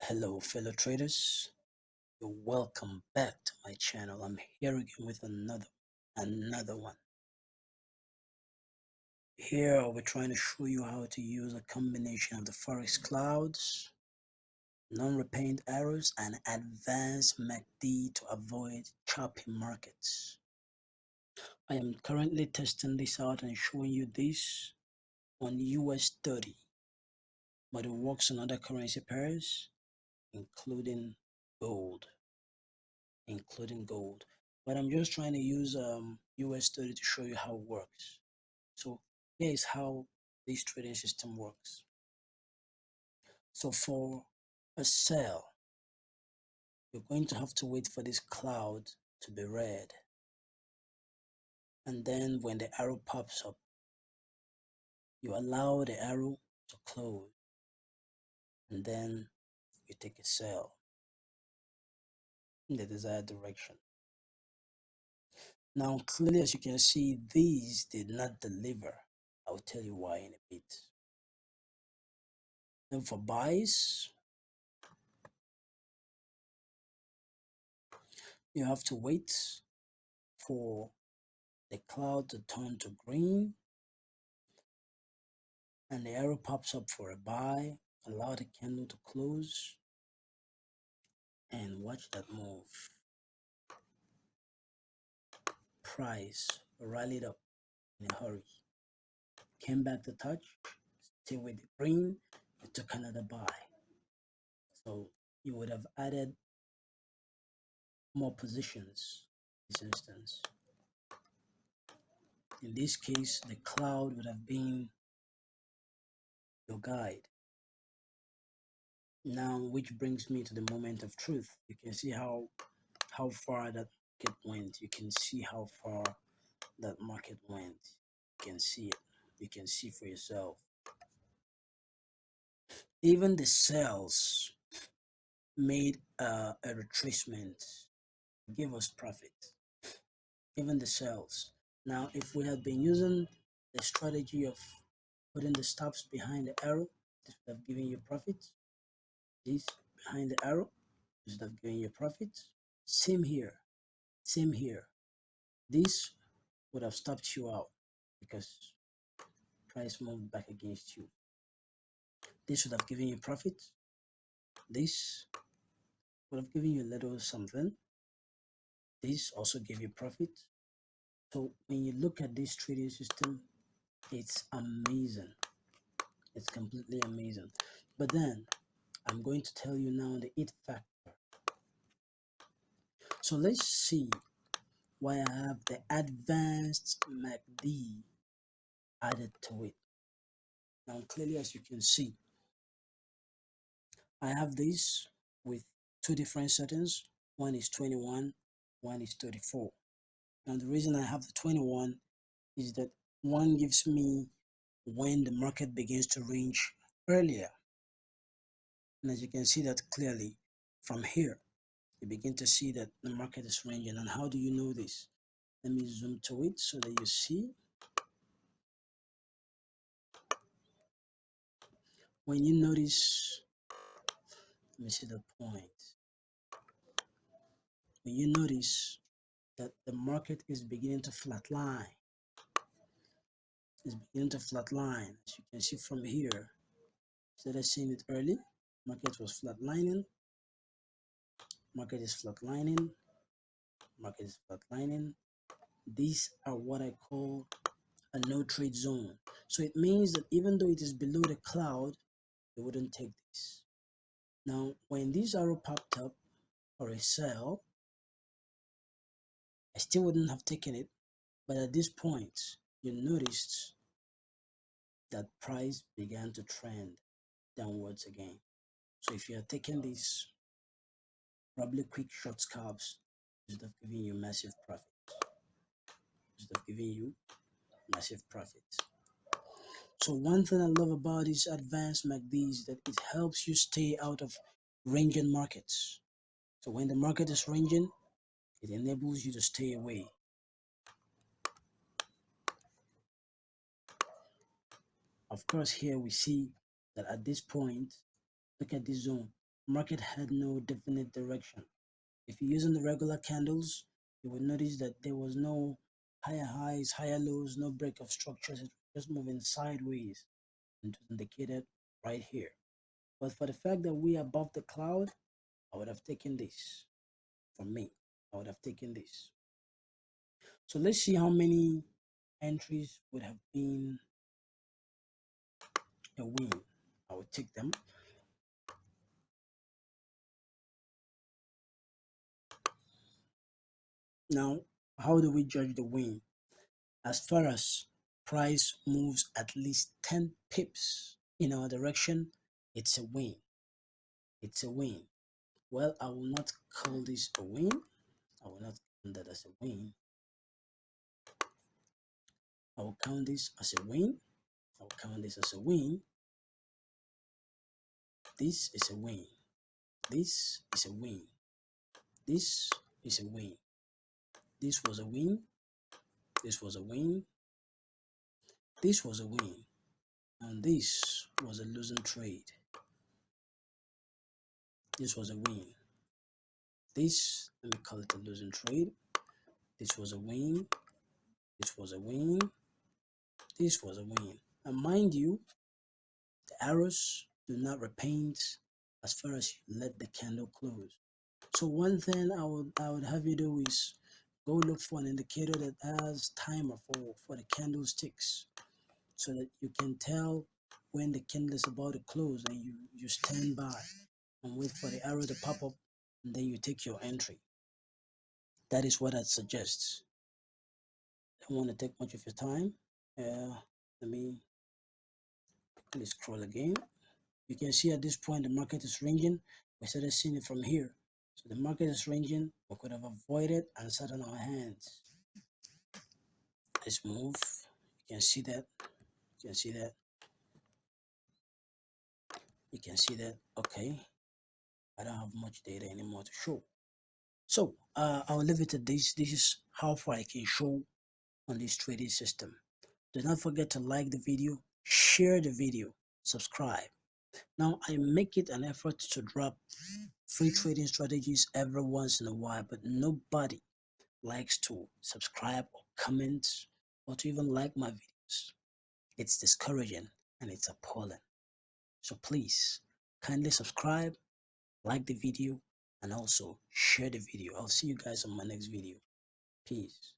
Hello, fellow traders. You're welcome back to my channel. I'm here again with another one. Here I'll be trying to show you how to use a combination of the Forex clouds, non-repaint arrows, and advanced MACD to avoid choppy markets. I am currently testing this out and showing you this on US 30, but it works on other currency pairs, including gold. But I'm just trying to use US 30 to show you how it works. So here is how this trading system works. So for a sell, you're going to have to wait for this cloud to be red, and then when the arrow pops up, you allow the arrow to close, and then you take a sell in the desired direction. Now clearly, as you can see, these did not deliver. I'll tell you why in a bit. Then for buys, you have to wait for the cloud to turn to green and the arrow pops up for a buy. Allow the candle to close and watch that move. Price rallied up in a hurry, came back to touch, still with the green, it took another buy. So you would have added more positions in this instance. In this case, the cloud would have been your guide. Now, which brings me to the moment of truth. You can see how far that market went. You can see how far that market went. You can see it. You can see for yourself. Even the cells made a retracement, give us profit. Even the cells. Now, if we had been using the strategy of putting the stops behind the arrow, this would have given you profit. This behind the arrow, this would have given you profit. Same here. Same here. This would have stopped you out because price moved back against you. This would have given you profit. This would have given you a little something. This also gave you profit. So when you look at this trading system, it's amazing. It's completely amazing. But then I'm going to tell you now the it factor. So let's see why I have the advanced MACD added to it. Now clearly, as you can see, I have this with two different settings. One is 21, one is 34. Now the reason I have the 21 is that one gives me when the market begins to range earlier. And as you can see that clearly from here, you begin to see that the market is ranging. And how do you know this? Let me zoom to it so that you see. When you notice, let me see the point. When you notice that the market is beginning to flatline, as you can see from here, instead of seeing it early, market was flatlining, market is flatlining, market is flatlining. These are what I call a no trade zone. So it means that even though it is below the cloud, you wouldn't take this. Now, when this arrow popped up for a sell, I still wouldn't have taken it. But at this point, you noticed that price began to trend downwards again. So if you are taking this, probably quick short scalps, instead of giving you massive profit. So one thing I love about this advanced MACD is that it helps you stay out of ranging markets. So when the market is ranging, it enables you to stay away. Of course, here we see that at this point, look at this zone. market had no definite direction. If you're using the regular candles, you will notice that there was no higher highs, higher lows, no break of structures. It was just moving sideways and it was indicated right here. But for the fact that we are above the cloud, I would have taken this. For me, I would have taken this. So let's see how many entries would have been a win. I would take them. Now, how do we judge the win? As far as price moves at least 10 pips in our direction, it's a win. It's a win. Well, I will not call this a win. I will not count that as a win. I will count this as a win. I will count this as a win. This is a win. This is a win. This is a win. This was a win. This was a win. This was a win. And this was a losing trade. This was a win. This, let me call it a losing trade. This was a win. This was a win. This was a win. And mind you, the arrows do not repaint as far as you let the candle close. So one thing I would have you do is go look for an indicator that has timer for the candlesticks, so that you can tell when the candle is about to close, and you stand by and wait for the arrow to pop up, and then you take your entry. That is what I'd suggest. Don't want to take much of your time. Let me quickly scroll again. You can see at this point the market is ranging. We started seeing it from here. So the market is ranging. We could have avoided and sat on our hands. Let's move. You can see that. You can see that. You can see that. Okay. I don't have much data anymore to show. So I'll leave it at this. This is how far I can show on this trading system. Do not forget to like the video, share the video, subscribe. Now I make it an effort to drop free trading strategies every once in a while, but nobody likes to subscribe or comment or to even like my videos. It's discouraging and it's appalling. So please kindly subscribe, like the video, and also share the video. I'll see you guys on my next video. Peace.